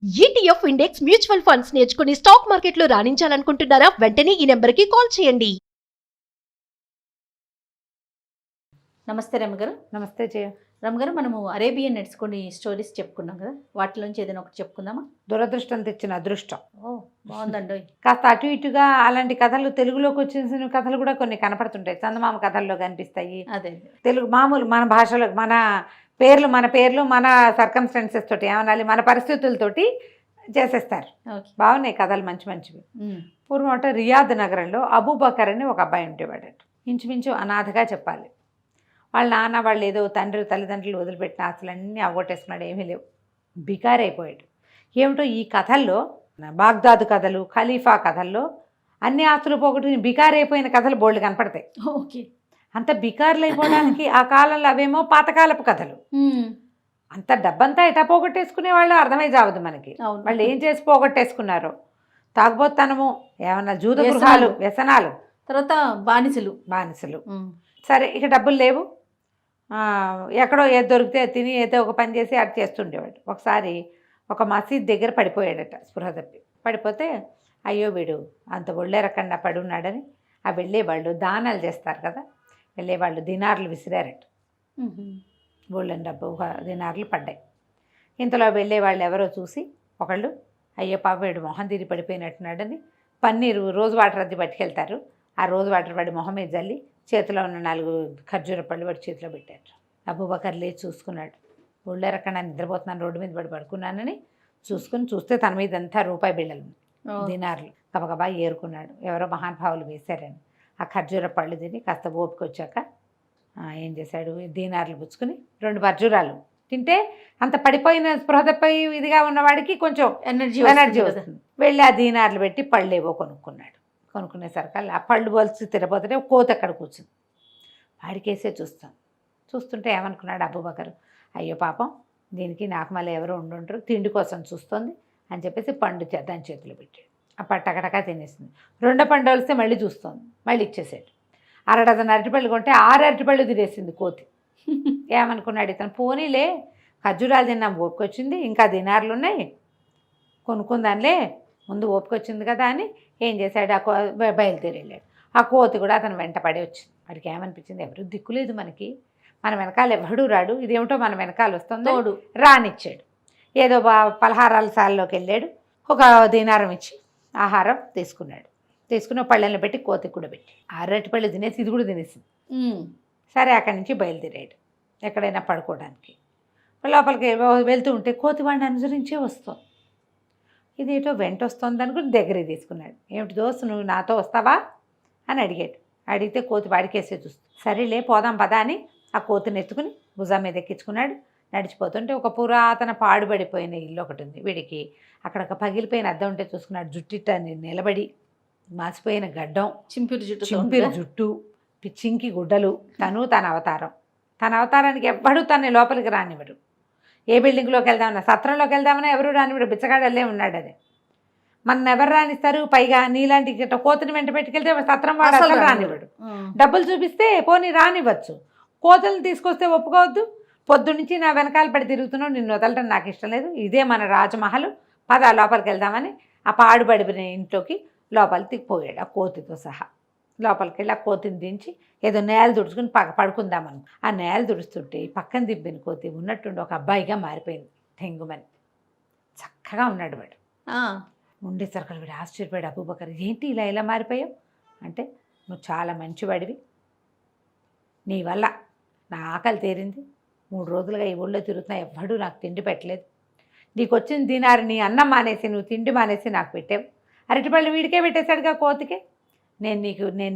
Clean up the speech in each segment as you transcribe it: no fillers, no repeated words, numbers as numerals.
ETF index mutual funds నేర్చుకుని stock మార్కెట్లో రాణించాలనుకుంటున్నారా? వెంటనే ఈ నెంబర్కి కాల్ చేయండి. నమస్తే రమగారు. నమస్తే జయ. రమగారు, మనము అరేబియన్ నెట్స్ కొన్ని స్టోరీస్ చెప్పుకున్నాం కదా, వాటిలోంచి ఏదైనా ఒకటి చెప్పుకుందామా? దురదృష్టం తెచ్చిన అదృష్టం. ఓ బాగుందండి. కాస్త అటు ఇటుగా అలాంటి కథలు తెలుగులోకి వచ్చిన కథలు కూడా కొన్ని కనపడుతుంటాయి. చందమామ కథల్లో కనిపిస్తాయి. అదే తెలుగు మామూలు మన భాషలో మన పేర్లు మన సర్కమ్స్టెన్సెస్ తోటి ఏమనాలి, మన పరిస్థితులతోటి చేసేస్తారు. బాగున్నాయి కథలు, మంచి మంచివి. పూర్వం రియాద్ నగరంలో అబూబకర్ అని ఒక అబ్బాయి ఉండేవాడట. ఇంచుమించు అనాథగా చెప్పాలి. వాళ్ళ నాన్న వాళ్ళు ఏదో తల్లిదండ్రులు వదిలిపెట్టిన ఆస్తులన్నీ అవగొట్టేసుకున్నాడు. ఏమీ లేవు, బికారైపోయాడు. ఏమిటో ఈ కథల్లో, బాగ్దాదు కథలు, ఖలీఫా కథల్లో అన్ని ఆస్తులు పోగొట్టుకుని బికారైపోయిన కథలు బోల్డ్ కనపడతాయి. ఓకే. అంత బికారులు అయిపోవడానికి ఆ కాలంలో అవేమో పాతకాలపు కథలు. అంత డబ్బంతా ఎటా పోగొట్టేసుకునే వాళ్ళు అర్థమై జావదు మనకి. వాళ్ళు ఏం చేసి పోగొట్టేసుకున్నారు? తాగుబోతనము, ఏమన్నా జూద గృహాలు, వ్యసనాలు, తర్వాత బానిసలు. సరే, ఇక డబ్బులు లేవు. ఎక్కడో ఏది దొరికితే తిని ఏదో ఒక పని చేసి అది చేస్తుండేవాడు. ఒకసారి ఒక మసీద్ దగ్గర పడిపోయాడట, స్పృహ తప్పి. పడిపోతే అయ్యో వీడు అంత ఒళ్ళేరకుండా పడున్నాడని ఆ వెళ్ళేవాళ్ళు దానాలు చేస్తారు కదా, వెళ్ళేవాళ్ళు దినార్లు విసిరారట. బోళ్ళని డబ్బు దినార్లు పడ్డాయి. ఇంతలో వెళ్ళేవాళ్ళు ఎవరో చూసి ఒకళ్ళు అయ్యో పాప వీడు మొహం తిరిగి పడిపోయినట్టున్నాడని పన్నీరు రోజు వాటర్ అద్దె పట్టుకెళ్తారు. ఆ రోజు వాటర్ వాడి మొహం మీద జల్లి చేతిలో ఉన్న 4 ఖర్జూర పళ్ళు వాడి చేతిలో పెట్టారు. అబూబకర్ లేచి చూసుకున్నాడు. ఒళ్ళెరకన్నా నిద్రపోతున్నాను, రోడ్డు మీద పడుకున్నానని చూస్తే తన మీద అంతా రూపాయి బిళ్ళలు, దినార్లు గబగబా ఏరుకున్నాడు. ఎవరో మహానుభావులు వేశారని ఆ ఖర్జూర పళ్ళు తిని కాస్త ఓపిక వచ్చాక ఏం చేశాడు, దీనార్లు పుచ్చుకుని 2 ఖర్జూరాలు తింటే అంత పడిపోయిన స్పృహతపై ఇదిగా ఉన్నవాడికి కొంచెం ఎనర్జీ వస్తుంది. వెళ్ళి ఆ దీనార్లు పెట్టి పళ్ళేవో కొనుక్కున్నాడు. కొనుక్కునేసరికి ఆ పళ్ళు పోల్చి తిరగపోతుంటే కోత అక్కడ కూర్చుంది. వాడికేసే చూస్తుంటే ఏమనుకున్నాడు అబూబకర్, అయ్యో పాపం దీనికి నాకు మళ్ళీ ఎవరో ఉండుంటారు, తిండి కోసం చూస్తుంది అని చెప్పేసి పండు దాని చేతిలో పెట్టాడు. ఆ పట్టకటకా తినేసింది. 2 పండు వస్తే మళ్ళీ చూస్తోంది, మళ్ళీ ఇచ్చేసాడు. 6 డజన్ అరటిపళ్ళు కొంటే 6 అరటిపళ్ళు తినేసింది కోతి. ఏమనుకున్నాడు ఇతను, పోనీలే ఖర్జూరాలు తిన్నాం, ఓపిక వచ్చింది, ఇంకా దినార్లు ఉన్నాయి, కొనుక్కుందానిలే, ముందు ఓపిక వచ్చింది కదా అని ఏం చేశాడు, బయలుదేరి వెళ్ళాడు. ఆ కోతి కూడా అతను వెంట పడి వచ్చింది. వాడికి ఏమనిపించింది, ఎవరు దిక్కులేదు మనకి, మన వెనకాల ఎవడూ రాడు, ఇదేమిటో మన వెనకాల వస్తుందో రానిచ్చాడు. ఏదో పలహారాల సాల్లోకి వెళ్ళాడు. ఒక దీనారం ఇచ్చి ఆహారం తీసుకున్న పళ్ళెలను పెట్టి కోతికి కూడా పెట్టి 6 అరటిపళ్ళు తినేసి ఇది కూడా తినేసింది. సరే, అక్కడి నుంచి బయలుదేరాడు ఎక్కడైనా పడుకోవడానికి. లోపలికి వెళ్తూ ఉంటే కోతి వాడిని అనుసరించే వస్తుంది. ఇదేటో వెంట వస్తుంది అనుకుని దగ్గరికి తీసుకున్నాడు. ఏమిటి దోస్తు, నువ్వు నాతో వస్తావా అని అడిగాడు. అడిగితే కోతి వాడికేసే చూస్తుంది. సరేలే పోదాం పదా అని ఆ కోతిని ఎత్తుకుని భుజం మీద ఎక్కించుకున్నాడు. నడిచిపోతుంటే ఒక పురాతన పాడుబడిపోయిన ఇల్లు ఒకటి ఉంది. వీడికి అక్కడ ఒక పగిలిపోయిన అద్దం ఉంటే చూసుకున్నాడు. జుట్టిట నిలబడి మాసిపోయిన గడ్డం, చింపిరి జుట్టు, చింకి గుడ్డలు, తన అవతారానికి ఎవ్వడూ తన లోపలికి రానివ్వడు. ఏ బిల్డింగ్లోకి వెళ్దామన్నా, సత్రంలోకి వెళ్దామన్నా ఎవరు రానివ్వడు, బిచ్చగాడల్లే ఉన్నాడు. అదే మన ఎవరు రానిస్తారు? పైగా నీలాంటి కోతిని వెంట పెట్టుకెళ్తే సత్రం వాడు అసలు రానివ్వడు. డబ్బులు చూపిస్తే పోనీ రానివ్వచ్చు, కోతులను తీసుకొస్తే ఒప్పుకోవద్దు. పొద్దున్నుంచి నా వెనకాల పడి తిరుగుతున్నావు, నిన్ను వదలటం నాకు ఇష్టం లేదు, ఇదే మన రాజమహల్, పద లోపలికి వెళ్దామని ఆ పాడుబడిన ఇంట్లోకి లోపలికి పోయాడు ఆ కోతితో సహా. లోపలికి వెళ్ళి ఆ కోతిని దించి ఏదో నేల దుడుచుకుని పడుకుందామని ఆ నేల దుడుస్తుంటే పక్కన దింపిన కోతి ఉన్నట్టుండి ఒక అబ్బాయిగా మారిపోయింది. తెంగుమని చక్కగా ఉన్నాడు వాడు. ఉండేసరికి వీడు ఆశ్చర్యపోయాడు. అబూబకర్, ఏంటి ఇలా మారిపోయావు అంటే, నువ్వు చాలా మంచివాడివి, నీ వల్ల నా ఆకలి తీరింది, 3 రోజులుగా ఈ ఊళ్ళో తిరుగుతున్నా, ఎవ్వడూ నాకు తిండి పెట్టలేదు, నీకు వచ్చిన దినారు నీ అన్నం మానేసి నువ్వు తిండి మానేసి నాకు పెట్టావు, అరటిపళ్ళు వీడికే పెట్టేశాడుగా కోతికే, నేను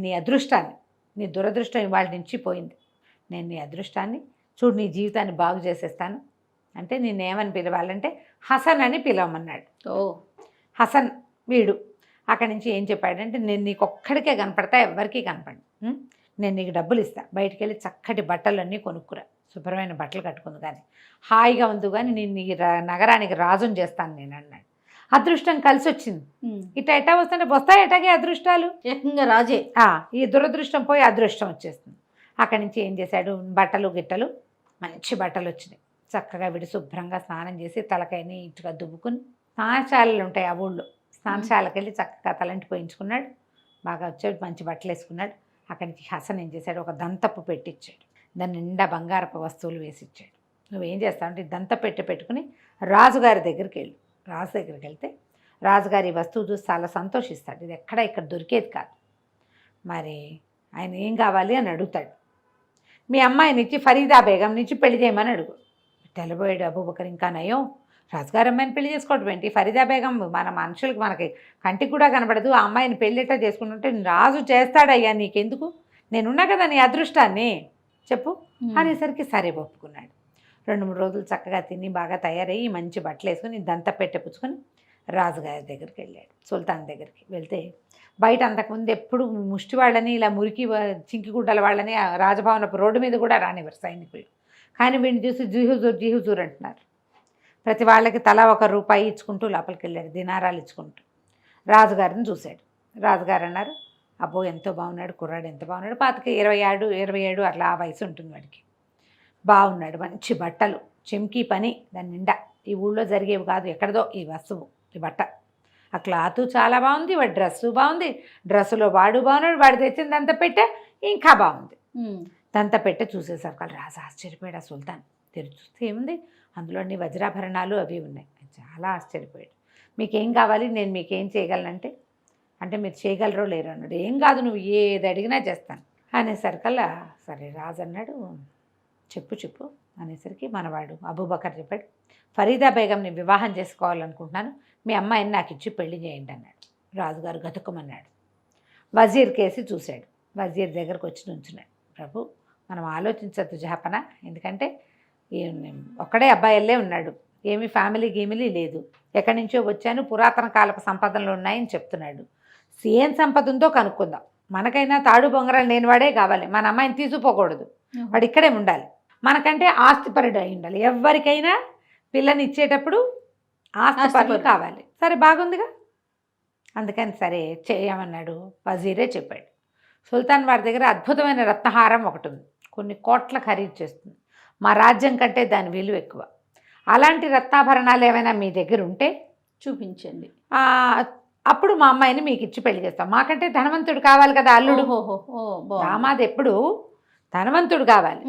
నీ అదృష్టాన్ని, నీ దురదృష్టం ఇవాళ నుంచి పోయింది, నేను నీ అదృష్టాన్ని చూడు, నీ జీవితాన్ని బాగు చేసేస్తాను అంటే నిన్నేమని పిలవాలంటే హసన్ అని పిలవమన్నాడు. హసన్ వీడు అక్కడి నుంచి ఏం చెప్పాడంటే, నేను నీకు ఒక్కడికే కనపడతా, ఎవరికీ కనపడి, నేను నీకు డబ్బులు ఇస్తా, బయటికి వెళ్ళి చక్కటి బట్టలన్నీ కొనుక్కురా, శుభ్రమైన బట్టలు కట్టుకుంది కానీ హాయిగా ఉంది, కానీ నేను ఈ నగరానికి రాజుని చేస్తాను నేను అన్నాడు. అదృష్టం కలిసి వచ్చింది. ఎటా వస్తుంటే వస్తాయి ఎటాగే అదృష్టాలు, ఏకంగా రాజే. ఈ దురదృష్టం పోయి అదృష్టం వచ్చేస్తుంది. అక్కడి నుంచి ఏం చేశాడు, బట్టలు గిట్టలు మంచి బట్టలు వచ్చినాయి. చక్కగా వీడు శుభ్రంగా స్నానం చేసి తలకాయని ఇటుగా దువ్వుకుని స్నానశాలలు ఉంటాయి ఆ ఊళ్ళో. స్నానశాలకు వెళ్ళి చక్కగా తలంటి పోయించుకున్నాడు, బాగా వచ్చాడు, మంచి బట్టలు వేసుకున్నాడు. అక్కడి నుంచి హసన్ ఏం చేశాడు, ఒక దంతపు పెట్టిచ్చాడు, దాని నిండా బంగారపు వస్తువులు వేసిచ్చాడు. నువ్వేం చేస్తావంటే ఈ దంత పెట్టుకుని రాజుగారి దగ్గరికి వెళ్ళు. రాజు దగ్గరికి వెళ్తే రాజుగారి ఈ వస్తువు చూసి చాలా సంతోషిస్తాడు. ఇది ఇక్కడ దొరికేది కాదు. మరి ఆయన ఏం కావాలి అని అడుగుతాడు. మీ అమ్మాయిని ఇచ్చి ఫరీదా బేగం నుంచి పెళ్లి చేయమని అడుగు. తెల్లబోయాడు అబూబకర్. ఇంకా నయం, రాజుగారి అమ్మాయిని పెళ్లి చేసుకోవడం ఏంటి, ఫరీదా బేగం మన మనుషులకి మనకి కంటికి కూడా కనబడదు, ఆ అమ్మాయిని పెళ్ళిట చేసుకుంటుంటే రాజు చేస్తాడయ్యా, నీకెందుకు, నేనున్నా కదా నీ అదృష్టాన్ని చెప్పు అనేసరికి సరే ఒప్పుకున్నాడు. 2-3 రోజులు చక్కగా తిని బాగా తయారయ్యి మంచి బట్టలు వేసుకుని ఇదంతా పుచ్చుకొని రాజుగారి దగ్గరికి వెళ్ళాడు, సుల్తాన్ దగ్గరికి. వెళ్తే బయట అంతకుముందు ఎప్పుడు ముష్టి వాళ్ళని ఇలా మురికి చింకిగుడ్డల వాళ్ళని రాజభవనపు రోడ్డు మీద కూడా రానివ్వరు సైనికులు. కానీ వీడిని చూసి జీహుజూర్ అంటున్నారు. ప్రతి వాళ్ళకి తలా ₹1 ఇచ్చుకుంటూ లోపలికి వెళ్ళాడు, దినారాలు ఇచ్చుకుంటూ. రాజుగారిని చూశాడు. రాజుగారు అన్నారు, అబ్బో ఎంతో బాగున్నాడు కుర్రాడు, ఎంత బాగున్నాడు, 27 అట్లా ఆ వయసు ఉంటుంది వాడికి. బాగున్నాడు, మంచి బట్టలు, చెంకీ పని దాని నిండా, ఈ ఊళ్ళో జరిగేవి కాదు, ఎక్కడదో ఈ వస్తువు, ఈ బట్ట, ఆ క్లాతు చాలా బాగుంది, వాడి డ్రెస్సు బాగుంది, డ్రెస్సులో వాడు బాగున్నాడు, వాడు తెచ్చిన దంత పెట్టె ఇంకా బాగుంది. దంత పెట్టె చూసేసరికి రాజు ఆశ్చర్యపోయాడు. ఆ సుల్తాన్ తెరిచి చూస్తే ఏముంది, అందులో అన్ని వజ్రాభరణాలు అవి ఉన్నాయి. చాలా ఆశ్చర్యపోయాడు. మీకేం కావాలి, నేను మీకేం చేయగలనంటే, అంటే మీరు చేయగలరో లేరో అన్నాడు. ఏం కాదు, నువ్వు ఏది అడిగినా చేస్తాను అనేసరికల్లా సరే రాజు అన్నాడు, చెప్పు అనేసరికి మనవాడు అబూబకర్ చెప్పాడు, ఫరీదా బేగంని వివాహం చేసుకోవాలనుకుంటున్నాను, మీ అమ్మాయిని నాకు ఇచ్చి పెళ్లి చేయండి అన్నాడు. రాజుగారు గతుక్కుమన్నాడు. వజీర్ కేసి చూశాడు. వజీర్ దగ్గరకు వచ్చి నుంచున్నాడు. ప్రభు, మనం ఆలోచించద్దు జహాపన, ఎందుకంటే ఒక్కడే అబ్బాయిల్లే ఉన్నాడు, ఏమి ఫ్యామిలీ గీమిలీ లేదు, ఎక్కడి నుంచో వచ్చాను, పురాతన కాలపు సంపదలు ఉన్నాయని చెప్తున్నాడు. ఏం సంపద ఉందో కనుక్కుందాం, మనకైనా తాడు బొంగరాలు లేని వాడే కావాలి, మన అమ్మాయిని తీసుకుపోకూడదు, వాడు ఇక్కడే ఉండాలి, మనకంటే ఆస్తిపరుడు అయి ఉండాలి. ఎవరికైనా పిల్లని ఇచ్చేటప్పుడు ఆస్తిపరులు కావాలి. సరే బాగుందిగా, అందుకని సరే చేయమన్నాడు. వజీరే చెప్పాడు. సుల్తాన్ వారి దగ్గర అద్భుతమైన రత్నహారం ఒకటి ఉంది, కొన్ని కోట్ల ఖరీదు చేస్తుంది, మా రాజ్యం కంటే దాని విలువ ఎక్కువ. అలాంటి రత్నాభరణాలు ఏమైనా మీ దగ్గర ఉంటే చూపించండి, అప్పుడు మా అమ్మాయిని మీకు ఇచ్చి పెళ్లి చేస్తాం. మాకంటే ధనవంతుడు కావాలి కదా అల్లుడు, దామాది ఎప్పుడు ధనవంతుడు కావాలి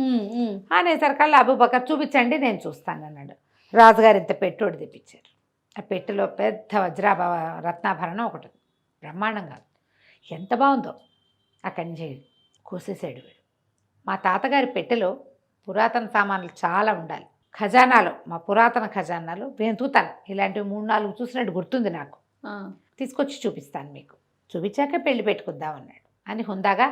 అనేసరికల్లా అబూబకర్ చూపించండి నేను చూస్తాను అన్నాడు. రాజుగారు ఇంత పెట్టోడు తెప్పించారు. ఆ పెట్టెలో పెద్ద రత్నాభరణం ఒకటి ఉంది, బ్రహ్మాండంగా ఎంత బాగుందో. అక్కడి నుంచి కోసేసాడు వీడు. మా తాతగారి పెట్టెలో పురాతన సామాన్లు చాలా ఉండాలి, ఖజానాలో, మా పురాతన ఖజానాలో వెతుకుతాను, ఇలాంటివి 3-4 చూసినట్టు గుర్తుంది నాకు, తీసుకొచ్చి చూపిస్తాను మీకు, చూపించాక పెళ్లి పెట్టుకుందామన్నాడు అని హుందాగా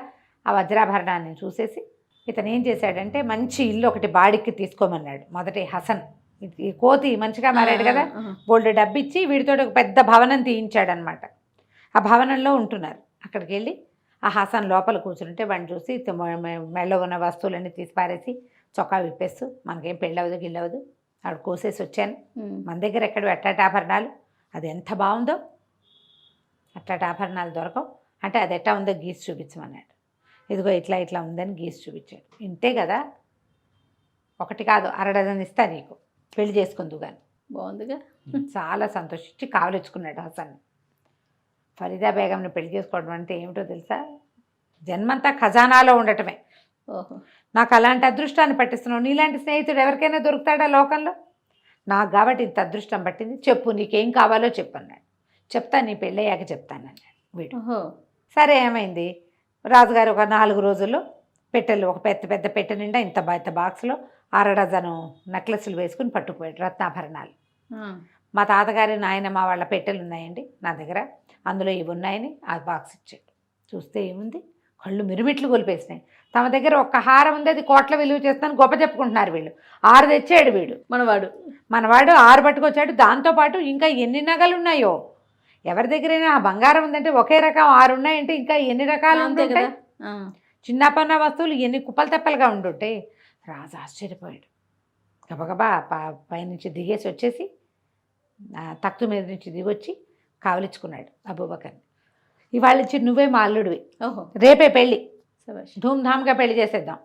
ఆ వజ్రాభరణాన్ని చూసేసి ఇతను ఏం చేశాడంటే మంచి ఇల్లు ఒకటి బాడికి తీసుకోమన్నాడు. మొదటి హసన్ ఈ కోతి మంచిగా మారాడు కదా, బోల్డ్ డబ్బిచ్చి వీడితో ఒక పెద్ద భవనం తీయించాడనమాట. ఆ భవనంలో ఉంటున్నారు. అక్కడికి వెళ్ళి ఆ హసన్ లోపల కూర్చుంటే వాడిని చూసి మెళ్ళ ఉన్న వస్తువులన్నీ తీసి పారేసి చొక్కా విప్పేస్తూ, మనకేం పెళ్ళవదు గిల్లవదు, ఆవిడ కోసేసి వచ్చాను, మన దగ్గర ఎక్కడ అట్టాటి ఆభరణాలు, అది ఎంత బాగుందో, అట్టాటి ఆభరణాలు దొరకవు అంటే అది ఎట్టా ఉందో గీసి చూపించమన్నాడు. ఇదిగో ఇట్లా ఉందని గీసి చూపించాడు. ఇంతే కదా, ఒకటి కాదు 6 డజన్ ఇస్తా నీకు, పెళ్లి చేసుకుందు కానీ. బాగుందిగా. చాలా సంతోషించి కావలించుకున్నాడు హసన్. ఫరీదా బేగంని పెళ్లి చేసుకోవడం అంటే ఏమిటో తెలుసా, జన్మంతా ఖజానాలో ఉండటమే. నాకు అలాంటి అదృష్టాన్ని పట్టిస్తున్నావు, నీలాంటి స్నేహితుడు ఎవరికైనా దొరుకుతాడా లోకంలో, నాకు కాబట్టి ఇంత అదృష్టం పట్టింది, చెప్పు నీకేం కావాలో చెప్పన్నాడు. చెప్తా, నీ పెళ్ళయ్యాక చెప్తానన్నాడు వీడు. సరే ఏమైంది, రాజుగారు ఒక 4 రోజుల్లో పెట్టెలు, ఒక పెద్ద పెట్టె నిండా ఇంత బాక్స్లో 6 డజను నెక్లెస్లు వేసుకుని పట్టుకుపోయాడు, రత్నాభరణాలు. మా తాతగారి నాయనమ్మ వాళ్ళ పెట్టెలు ఉన్నాయండి నా దగ్గర, అందులో ఇవి ఉన్నాయని ఆ బాక్స్ ఇచ్చాడు. చూస్తే ఏముంది, కళ్ళు మిరుమిట్లు కొలిపేసినాయి. తమ దగ్గర ఒక్క హారం ఉంది, అది కోట్ల విలువ చేస్తాను గొప్ప చెప్పుకుంటున్నారు వీళ్ళు. 6 తెచ్చాడు వీడు, మనవాడు 6 పట్టుకొచ్చాడు. దాంతోపాటు ఇంకా ఎన్ని నగలు ఉన్నాయో, ఎవరి దగ్గరైనా ఆ బంగారం ఉందంటే ఒకే రకం 6 ఉన్నాయంటే ఇంకా ఎన్ని రకాలు ఉంటాయి, చిన్నపన్న వస్తువులు ఎన్ని కుప్పలు తెప్పలుగా ఉండుంటాయి. రాజు ఆశ్చర్యపోయాడు. గబగబా పైనుంచి దిగేసి వచ్చేసి తక్తు మీద నుంచి దిగొచ్చి కావలించుకున్నాడు అబూబకర్ని. ఇవాళ నుంచి నువ్వే మా అల్లుడివి, రేపే పెళ్ళి, ధూమ్ధామ్గా పెళ్లి చేసేద్దాం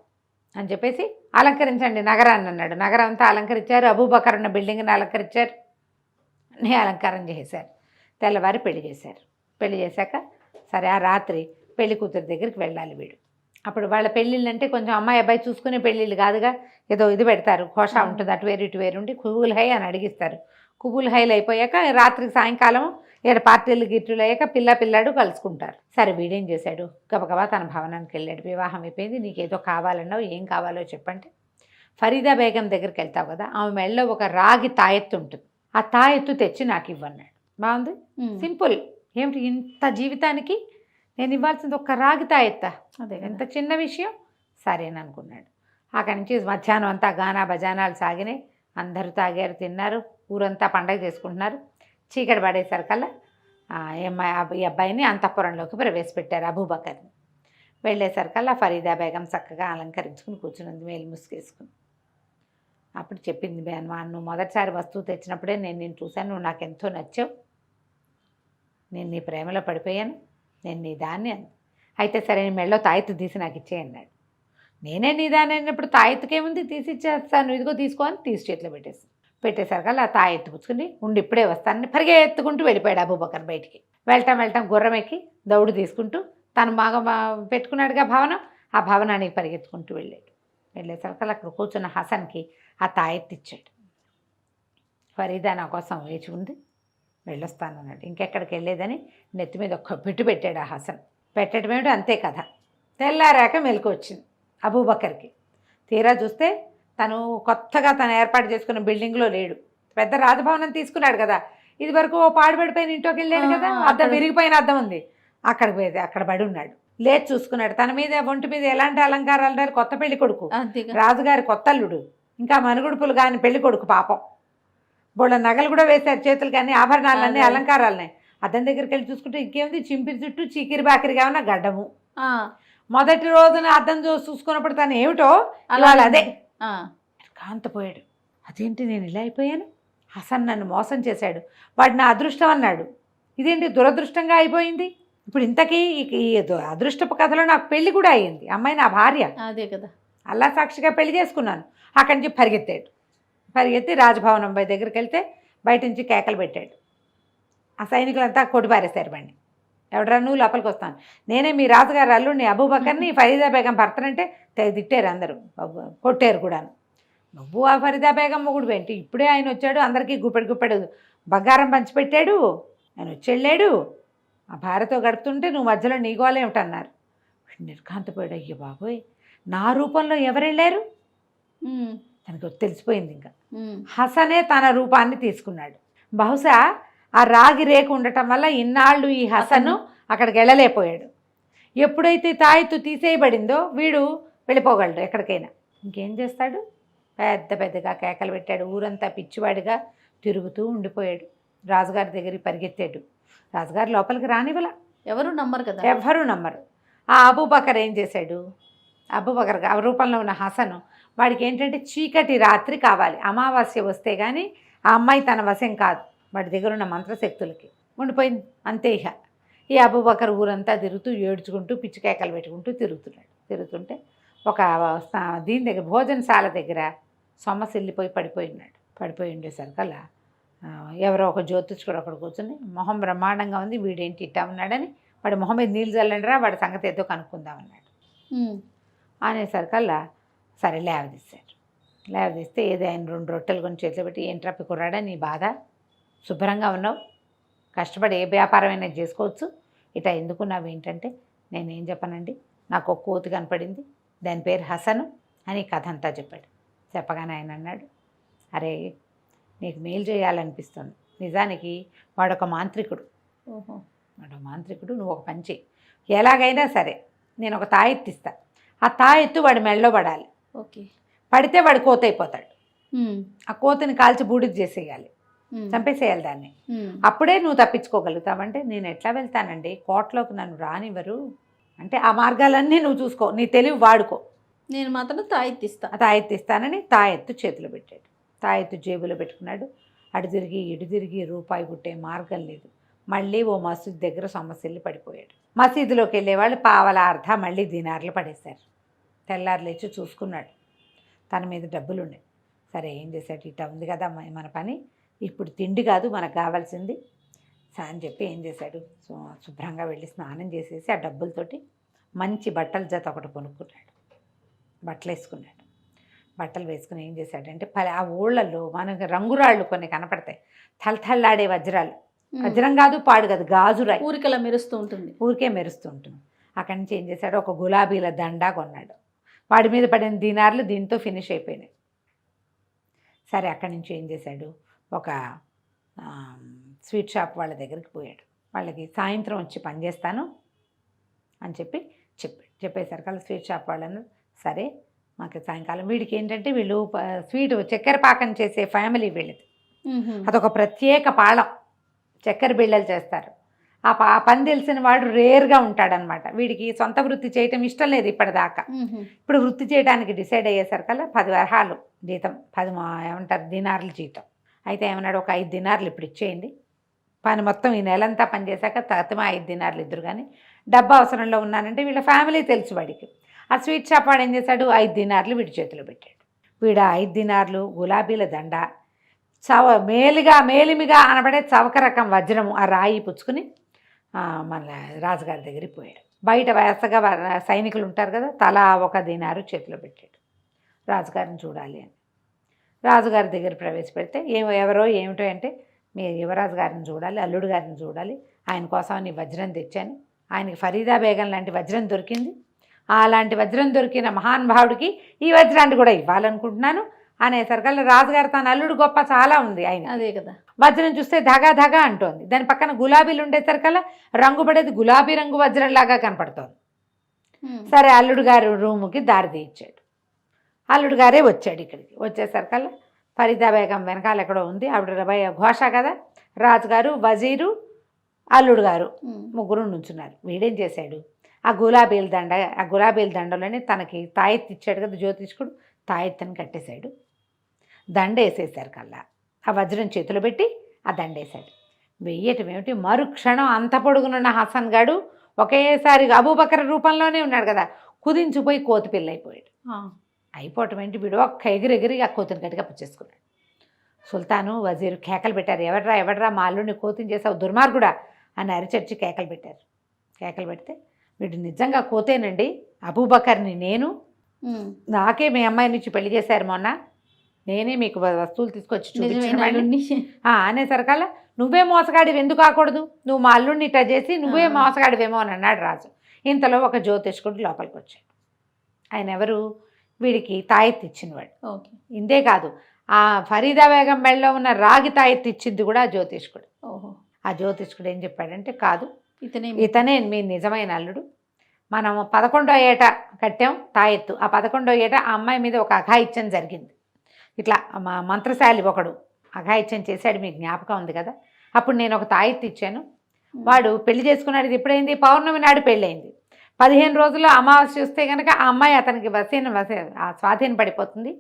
అని చెప్పేసి అలంకరించండి నగరాన్ని అన్నాడు. నగరం అంతా అలంకరించారు, అబూబకర్ ఉన్న బిల్డింగ్ని అలంకరించారు. అన్నీ అలంకారం చేశారు. తెల్లవారి పెళ్లి చేశారు. పెళ్లి చేశాక సరే ఆ రాత్రి పెళ్లి కూతురు దగ్గరికి వెళ్ళాలి వీడు. అప్పుడు వాళ్ళ పెళ్ళిళ్ళు అంటే కొంచెం అమ్మాయి అబ్బాయి చూసుకునే పెళ్ళిళ్ళు కాదుగా, ఏదో ఇది పెడతారు, కోషా ఉంటుంది, అటు వేరు ఇటు వేరు ఉండి కుబుల్ హై అని అడిగిస్తారు. కుబుల్ హైలు అయిపోయాక రాత్రికి సాయంకాలం ఇక్కడ పార్టీలు గిట్టులు అయ్యాక పిల్లాడు కలుసుకుంటారు. సరే వీడేం చేశాడు, గబగబా తన భవనానికి వెళ్ళాడు. వివాహం అయిపోయింది, నీకేదో కావాలన్నావు, ఏం కావాలో చెప్పంటే ఫరీదా బేగం దగ్గరికి వెళ్తావు కదా, ఆమె మెళ్ళలో ఒక రాగి తాయెత్తు ఉంటుంది, ఆ తాయెత్తు తెచ్చి నాకు ఇవ్వన్నాడు. బాగుంది, సింపుల్. ఏమిటి ఇంత జీవితానికి నేను ఇవ్వాల్సింది ఒక్క రాగి తాయెత్తా, అదే ఎంత చిన్న విషయం. సరేననుకున్నాడు. అక్కడి నుంచి మధ్యాహ్నం అంతా గానా బజానాలు సాగినాయి. అందరూ తాగారు, తిన్నారు, ఊరంతా పండగ చేసుకుంటున్నారు. చీకటి పడేసరికల్లా ఈ అబ్బాయిని అంతఃపురంలోకి ప్రవేశపెట్టారు, అబూబకర్ని. వెళ్ళేసరికల్లా ఫరీదా బేగం చక్కగా అలంకరించుకుని కూర్చున్నది, మేలు ముసుగేసుకుని. అప్పుడు చెప్పింది, నువ్వు మొదటిసారి వస్తువు తెచ్చినప్పుడే నేను నిన్ను చూశాను, నువ్వు నాకు ఎంతో నచ్చావు, నేను నీ ప్రేమలో పడిపోయాను, నేను నీ దాన్ని అని. అయితే సరే నీ మెళ్ళో తాయెత్తు తీసి నాకు ఇచ్చేయన్నాడు. నేనే నీ దాన్ని అయినప్పుడు తాయెత్తుకేముంది, తీసి ఇచ్చేస్తాను, ఇదిగో తీసుకో అని తీసి చేతిలో పెట్టేసరికల్లా ఆ తాయెత్తు పుచ్చుకుని ఉండి ఇప్పుడే వస్తానని పరిగెత్తుకుంటూ వెళ్ళిపోయాడు అబూబకర్ బయటికి. వెళ్ళటం గుర్రం ఎక్కి దౌడు తీసుకుంటూ తను బాగా పెట్టుకున్నాడుగా భవనం, ఆ భవనానికి పరిగెత్తుకుంటూ వెళ్ళేసరికల్లా అక్కడ కూర్చున్న హసన్కి ఆ తాయెత్తు ఇచ్చాడు. ఫరీదా నా కోసం వేచి ఉంది, వెళ్ళొస్తానన్నాడు. ఇంకెక్కడికి వెళ్ళేదని నెత్తి మీద ఒక్క పెట్టు పెట్టాడు ఆ హసన్. పెట్టడం ఏమిటో అంతే కథ. తెల్లారాక మెలకు వచ్చింది అబూబకర్కి. తీరా చూస్తే తను కొత్తగా తను ఏర్పాటు చేసుకున్న బిల్డింగ్లో లేడు. పెద్ద రాజభవనం తీసుకున్నాడు కదా, ఇది వరకు ఓ పాడుపడిపోయిన ఇంట్లోకి వెళ్ళాడు కదా, అద్దం విరిగిపోయిన అద్దం ఉంది, అక్కడ పడి ఉన్నాడు. లేచి చూసుకున్నాడు. తన మీద ఒంటి మీద ఎలాంటి అలంకారాలు లేరు. కొత్త పెళ్లి కొడుకు, రాజుగారి కొత్తల్లుడు, ఇంకా మనుగుడుపులు కాని పెళ్లి కొడుకు పాపం. బోళ్ళ నగలు కూడా వేశారు చేతులు, కానీ ఆభరణాలన్నీ అలంకారాలనే. అద్దం దగ్గరికి వెళ్ళి చూసుకుంటే ఇంకేముంది, చింపిరి చుట్టూ చీకిరి బాకిరిగా ఉన్న గడ్డము. మొదటి రోజున అద్దం చూసుకున్నప్పుడు తను ఏమిటో ఇవాళ అదే కాంతపోయాడు. అదేంటి నేను ఇలా అయిపోయాను, హసన్ నన్ను మోసం చేశాడు, వాడు నా అదృష్టం అన్నాడు, ఇదేంటి దురదృష్టంగా అయిపోయింది. ఇప్పుడు ఇంతకీ ఈ అదృష్టపు కథలో నాకు పెళ్లి కూడా అయ్యింది, అమ్మాయి నా భార్య, అదే కదా, అల్లా సాక్షిగా పెళ్లి చేసుకున్నాను. అక్కడి నుంచి పరిగెత్తి రాజభవనం దగ్గరికి వెళ్తే బయట నుంచి కేకలు పెట్టాడు. ఆ సైనికులంతా కొట్టిపారేశారు బండి. ఎవడరా నువ్వు, లోపలికి వస్తాను, నేనే మీ రాజుగారు అల్లుడిని అబూబకర్ని, ఫరీదా బేగం భర్తనంటే తిట్టారు అందరూ, కొట్టారు కూడాను. నువ్వు ఆ ఫరీదా బేగం మొగుడు ఏంటి, ఇప్పుడే ఆయన వచ్చాడు, అందరికీ గుప్పెడు బంగారం పంచిపెట్టాడు, ఆయన వచ్చి వెళ్ళాడు, ఆ భార్యతో గడుపుతుంటే నువ్వు మధ్యలో నీగోలేమిటన్నారు. నిర్కాంతపోయాడు. అయ్యో బాబోయ్, నా రూపంలో ఎవరు వెళ్ళారు, తనకు తెలిసిపోయింది. ఇంకా హసనే తన రూపాన్ని తీసుకున్నాడు. బహుశా ఆ రాగి రేకు ఉండటం వల్ల ఇన్నాళ్ళు ఈ హసను అక్కడికి వెళ్ళలేకపోయాడు. ఎప్పుడైతే తాయెత్తు తీసేయబడిందో వీడు వెళ్ళిపోగలడు ఎక్కడికైనా. ఇంకేం చేస్తాడు, పెద్దగా కేకలు పెట్టాడు. ఊరంతా పిచ్చివాడిగా తిరుగుతూ ఉండిపోయాడు. రాజుగారి దగ్గరికి పరిగెత్తాడు. రాజుగారు లోపలికి రానివ్వల, ఎవరు నమ్మరు. ఆ అబూబకర్ ఏం చేశాడు, అబూబకర్ ఆ రూపంలో ఉన్న హసను వాడికి ఏంటంటే చీకటి రాత్రి కావాలి, అమావాస్య వస్తే కానీ ఆ అమ్మాయి తన వశం కాదు, వాడి దగ్గర ఉన్న మంత్రశక్తులకి ఉండిపోయింది. అంతే. ఇక ఈ అబూబకర్ ఊరంతా తిరుగుతూ ఏడ్చుకుంటూ పిచ్చికేకలు పెట్టుకుంటూ తిరుగుతుంటే ఒక దీని దగ్గర భోజనశాల దగ్గర సొమ్మసిల్లిపోయి పడిపోయి ఉండేసరికల్లా ఎవరో ఒక జ్యోతిష్కుడు అక్కడ కూర్చొని, మొహం బ్రహ్మాండంగా ఉంది, వీడేంటి ఇట్టా ఉన్నాడని, వాడి మొహం మీద నీళ్ళు చల్లండిరా, వాడి సంగతి ఏదో కనుక్కుందామన్నాడు. అనేసరికల్లా సరే లేవదీస్తే ఏదో ఆయన 2 రొట్టెలు కొని చేతిలో పెట్టి, ఏంట్రా కుర్రాడా నీ బాధ, శుభ్రంగా ఉన్నావు, కష్టపడి ఏ వ్యాపారమైనా చేసుకోవచ్చు, ఇట ఎందుకున్నావు ఏంటంటే, నేనేం చెప్పనండి, నాకు ఒక కోతి కనపడింది, దాని పేరు హసను అని కథ అంతా చెప్పాడు. చెప్పగానే ఆయన అన్నాడు, అరే నీకు మేలు చేయాలనిపిస్తుంది, నిజానికి వాడొక మాంత్రికుడు, నువ్వు ఒక పని చెయ్యి, ఎలాగైనా సరే నేను ఒక తాయెత్తు ఇస్తా, ఆ తాయెత్తు వాడి మెళ్ళలో పడాలి, పడితే వాడు కోత అయిపోతాడు, ఆ కోతిని కాల్చి బూడిద చేసేయాలి, చంపేసేయాలి దాన్ని, అప్పుడే నువ్వు తప్పించుకోగలుగుతావంటే, నేను ఎట్లా వెళ్తానండి, కోటలోకి నన్ను రానివ్వరు అంటే, ఆ మార్గాలన్నీ నువ్వు చూసుకో, నీ తెలివి వాడుకో, నేను మాత్రం తాయెత్తిస్తానని తాయెత్తు చేతిలో పెట్టాడు. తాయెత్తు జేబులో పెట్టుకున్నాడు. అటు తిరిగి ఇటు తిరిగి రూపాయి పుట్టే మార్గం లేదు. మళ్ళీ ఓ మసీదు దగ్గర సొమ్మసిల్లి పడిపోయాడు. మసీదులోకి వెళ్ళేవాళ్ళు పావలా అర్ధ మళ్ళీ దినార్లు పడేశారు. తెల్లారు లేచి చూసుకున్నాడు, తన మీద డబ్బులు ఉన్నాయి. సరే ఏం చేశాడు, ఇట్లా ఉంది కదా మన పని, ఇప్పుడు తిండి కాదు మనకు కావాల్సింది అని చెప్పి ఏం చేశాడు, శుభ్రంగా వెళ్ళి స్నానం చేసేసి ఆ డబ్బులతోటి మంచి బట్టల జత ఒకటి కొనుక్కున్నాడు. బట్టలు వేసుకున్నాడు. బట్టలు వేసుకుని ఏం చేశాడంటే ఆ ఊళ్ళల్లో మనకి రంగురాళ్ళు కొన్ని కనపడతాయి, తలతల్లాడే వజ్రాలు. వజ్రం కాదు, పాడు కాదు, గాజురాయి. ఊరికలా మెరుస్తూ ఉంటుంది. ఊరికే మెరుస్తూ ఉంటుంది. అక్కడి నుంచి ఏం చేశాడు, ఒక గులాబీల దండా కొన్నాడు. వాడి మీద పడిన దీనార్లు దీంతో ఫినిష్ అయిపోయినాయి. సరే అక్కడి నుంచి ఏం చేశాడు, ఒక స్వీట్ షాప్ వాళ్ళ దగ్గరికి పోయాడు. వాళ్ళకి సాయంత్రం వచ్చి పనిచేస్తాను అని చెప్పేసరికి వాళ్ళ స్వీట్ షాప్ వాళ్ళను, సరే మాకు సాయంకాలం, వీడికి ఏంటంటే వీళ్ళు స్వీట్ చక్కెర పాకం చేసే ఫ్యామిలీ వీళ్ళది. అదొక ప్రత్యేక పాళం, చక్కెర బిళ్ళలు చేస్తారు. ఆ పని తెలిసిన వాడు రేర్గా ఉంటాడనమాట. వీడికి సొంత వృత్తి చేయటం ఇష్టం లేదు ఇప్పటిదాకా. ఇప్పుడు వృత్తి చేయడానికి డిసైడ్ అయ్యేసరికల్లా 10 వరహాలు జీతం, 10 దినార్లు జీతం. అయితే ఏమన్నాడు, ఒక 5 దినార్లు ఇప్పుడు ఇచ్చేయండి, పని మొత్తం ఈ నెలంతా పనిచేశాక తతిమా 5 దినార్లు ఇద్దరు, కానీ డబ్బు అవసరంలో ఉన్నానంటే వీళ్ళ ఫ్యామిలీ తెలుసు వాడికి. ఆ స్వీట్ షాప్ వాడు ఏం చేశాడు, 5 దినార్లు వీడి చేతిలో పెట్టాడు. వీడు 5 దినార్లు, గులాబీల దండ, మేలిమిగా అనబడే చవక రకం వజ్రము, ఆ రాయి పుచ్చుకుని మన రాజుగారి దగ్గరికి పోయాడు. బయట వరుసగా సైనికులు ఉంటారు కదా, తలా 1 దినారు చేతిలో పెట్టాడు. రాజుగారిని చూడాలి అని రాజుగారి దగ్గర ప్రవేశపెడితే ఎవరో ఏమిటో అంటే, మీ యువరాజు గారిని చూడాలి, అల్లుడు గారిని చూడాలి, ఆయన కోసం నీ వజ్రం తెచ్చాను, ఆయనకి ఫరీదా బేగం లాంటి వజ్రం దొరికింది, అలాంటి వజ్రం దొరికిన మహానుభావుడికి ఈ వజ్రాన్ని కూడా ఇవ్వాలనుకుంటున్నాను అనేసరికల్లా రాజుగారు తన అల్లుడు గొప్ప చాలా ఉంది ఆయన. అదే కదా, వజ్రం చూస్తే ధగా ధగా అంటోంది. దాని పక్కన గులాబీలు ఉండేసరికల్లా రంగు పడేది గులాబీ రంగు వజ్రంలాగా కనపడుతోంది. సరే అల్లుడు గారు రూముకి దారి తీయించాడు. అల్లుడు గారే వచ్చాడు. ఇక్కడికి వచ్చేసరికల్లా ఫరీదా బేగం వెనకాల ఎక్కడో ఉంది, ఆవిడ ఘోష కదా, రాజుగారు, వజీరు, అల్లుడు గారు ముగ్గురు నుంచున్నారు. వీడేం చేశాడు, ఆ గులాబీల దండలోనే తనకి తాయెత్తు ఇచ్చాడు కదా జ్యోతిష్కుడు, తాయెత్తుని కట్టేశాడు. దండ వేసేసరికల్లా ఆ వజ్రం చేతిలో పెట్టి ఆ దండ వేశాడు. వెయ్యటం ఏమిటి, మరుక్షణం అంత పొడుగునున్న హసన్ గాడు ఒకేసారి అబూబకర్ రూపంలోనే ఉన్నాడు కదా, కుదించిపోయి కోతి పిల్ల అయిపోయాడు. అయిపోవటం ఏంటి, వీడు ఒక్క ఎగిరెగిరి ఆ కోతిని గట్టిగా పుచ్చేసుకున్నాడు. సుల్తాను, వజీరు కేకలు పెట్టారు, ఎవడ్రా మా అల్లుడిని కోతిని చేసావు దుర్మార్గుడా అని అరిచర్చి కేకలు పెట్టారు. కేకలు పెడితే వీడు నిజంగా కోతేనండి, అబూబకర్ని నేను, నాకే మీ అమ్మాయి నుంచి పెళ్లి చేశారు మొన్న, నేనే మీకు వస్తువులు తీసుకొచ్చి చూపించాను అనేసరికల్లా, నువ్వే మోసగాడివి ఎందుకు కాకూడదు, నువ్వు మా అల్లుడిని ఇట్లా చేసి నువ్వే మోసగాడివేమో అని అన్నాడు రాజు. ఇంతలో ఒక జ్యోతిష్కుడు లోపలికి వచ్చాడు. ఆయన ఎవరు, వీడికి తాయెత్తు ఇచ్చినవాడు. ఇంతే కాదు, ఆ ఫరీదా బేగం మెడలో ఉన్న రాగి తాయెత్తు ఇచ్చింది కూడా ఆ జ్యోతిష్కుడు. ఆ జ్యోతిష్కుడు ఏం చెప్పాడంటే, కాదు ఇతనే మీ నిజమైన అల్లుడు, మనం 11వ ఏట కట్టాం తాయెత్తు, ఆ 11వ ఏట ఆ అమ్మాయి మీద ఒక అఘాయిత్యం జరిగింది, ఇట్లా మా మంత్రశాలి ఒకడు అఘాయిత్యం చేశాడు, మీకు జ్ఞాపకం ఉంది కదా, అప్పుడు నేను ఒక తాయెత్తు ఇచ్చాను, వాడు పెళ్లి చేసుకున్నాడు, ఇది ఎప్పుడైంది, పౌర్ణమి నాడు పెళ్ళయింది, 15 రోజుల్లో అమావాస్య వస్తే కనుక ఆ అమ్మాయి అతనికి స్వాధీనం పడిపోతుంది,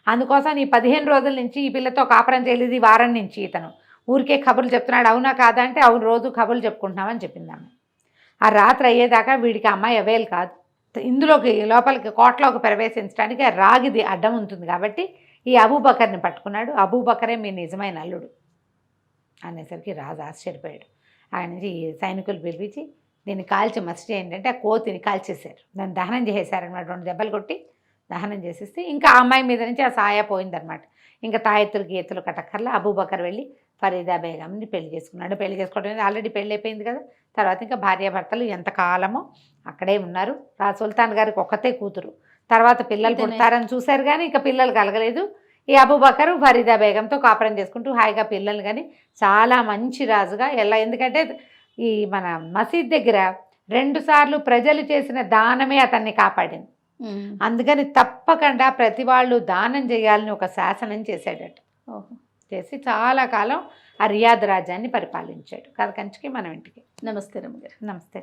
అందుకోసం ఈ 15 రోజుల నుంచి ఈ పిల్లతో కాపురం చేయలేదు, ఈ వారం నుంచి ఇతను ఊరికే కబుర్లు చెప్తున్నాడు, అవునా కాదా అంటే అవును రోజు కబుర్లు చెప్పుకుంటున్నామని చెప్పింది ఆమె. ఆ రాత్రి అయ్యేదాకా వీడికి అమ్మాయి అవైల్ కాదు, ఇందులోకి లోపలికి కోటలోకి ప్రవేశించడానికి ఆ రాగిది అడ్డం ఉంటుంది కాబట్టి ఈ అబూబకర్ని పట్టుకున్నాడు, అబూబకరే మీ నిజమైన అల్లుడు అనేసరికి రాజు ఆశ్చర్యపోయాడు. ఆయన నుంచి సైనికులు పిలిపించి దీన్ని కాల్చి మస్ట్ ఏంటంటే ఆ కోతిని కాల్చేశారు, దాన్ని దహనం చేసేసారనమాట, 2 దెబ్బలు కొట్టి దహనం చేసేస్తే ఇంకా ఆ అమ్మాయి మీద నుంచి ఆ సాయ పోయిందనమాట. ఇంకా తాయెత్తులు గీతలు కట్టక్కర్లా అబూబకర్ వెళ్ళి ఫరీదా బేగంని పెళ్లి చేసుకున్నాడు. పెళ్లి చేసుకోవడం ఆల్రెడీ పెళ్ళి అయిపోయింది కదా, తర్వాత ఇంకా భార్యాభర్తలు ఎంతకాలమో అక్కడే ఉన్నారు. సుల్తాన్ గారికి ఒక్కతే కూతురు, తర్వాత పిల్లలు పుడతారని చూశారు కానీ ఇంకా పిల్లలు కలగలేదు. ఈ అబూబకర్ ఫరీదా బేగంతో కాపురం చేసుకుంటూ హాయిగా పిల్లలు కానీ చాలా మంచి రాజుగా ఎందుకంటే ఈ మన మసీద్ దగ్గర 2 సార్లు ప్రజలు చేసిన దానమే అతన్ని కాపాడింది. అందుకని తప్పకుండా ప్రతి వాళ్ళు దానం చేయాలని ఒక శాసనం చేశాడట. చేసి చాలా కాలం ఆ రియాద్ రాజ్యాన్ని పరిపాలించాడు. కథ కంచికి మనం ఇంటికి. నమస్తే రమ్మ గారు. నమస్తే.